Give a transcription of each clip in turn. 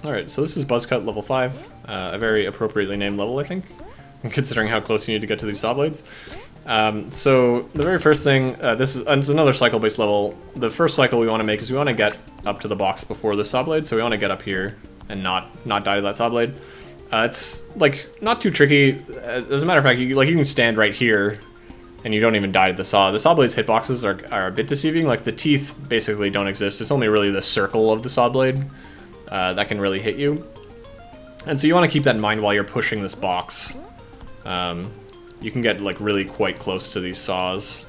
Alright, so this is Buzzcut level 5, a very appropriately named level, I think, considering how close you need to get to these saw blades. So the very first thing, this is another cycle-based level. The first cycle we want to make is we want to get up to the box before the saw blade, so we want to get up here and not die to that saw blade. It's like not too tricky. As a matter of fact, you can stand right here and you don't even die to the saw. The saw blade's hitboxes are a bit deceiving. Like the teeth basically don't exist. It's only really the circle of the saw blade that can really hit you. And so you want to keep that in mind while you're pushing this box. You can get like really quite close to these saws,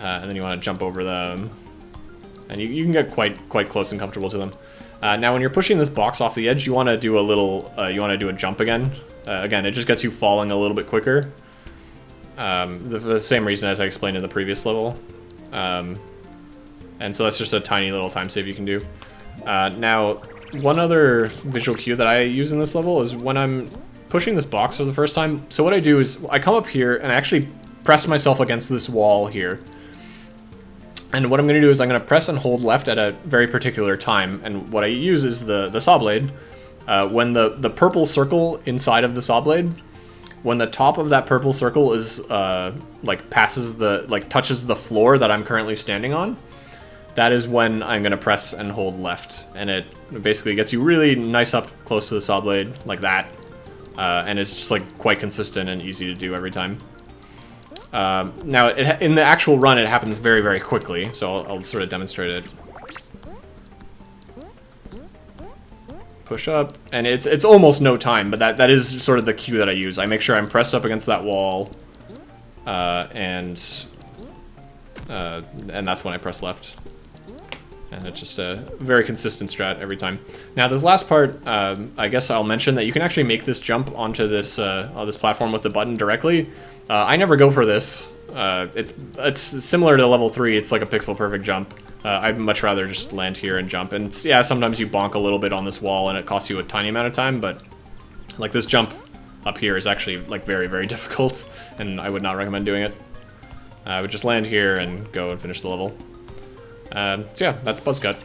and then you want to jump over them, and you can get quite close and comfortable to them. Now, when you're pushing this box off the edge, you want to do a little, you want to do a jump again. Again, it just gets you falling a little bit quicker. The same reason as I explained in the previous level. And so that's just a tiny little time save you can do. Now, one other visual cue that I use in this level is when I'm pushing this box for the first time. So what I do is I come up here and I actually press myself against this wall here. And what I'm going to do is I'm going to press and hold left at a very particular time. And what I use is the saw blade. When the purple circle inside of the saw blade, when the top of that purple circle is touches the floor that I'm currently standing on, that is when I'm going to press and hold left. And it basically gets you really nice up close to the saw blade like that. And it's just like quite consistent and easy to do every time. Now, in the actual run, it happens very, very quickly, so I'll sort of demonstrate it. Push up, and it's almost no time, but that is sort of the cue that I use. I make sure I'm pressed up against that wall, and that's when I press left. And it's just a very consistent strat every time. Now, this last part, I guess I'll mention that you can actually make this jump onto this platform with the button directly. I never go for this. It's similar to level 3. It's like a pixel-perfect jump. I'd much rather just land here and jump. And yeah, sometimes you bonk a little bit on this wall and it costs you a tiny amount of time, but like this jump up here is actually like very, very difficult, and I would not recommend doing it. I would just land here and go and finish the level. So yeah, that's Buzzcut.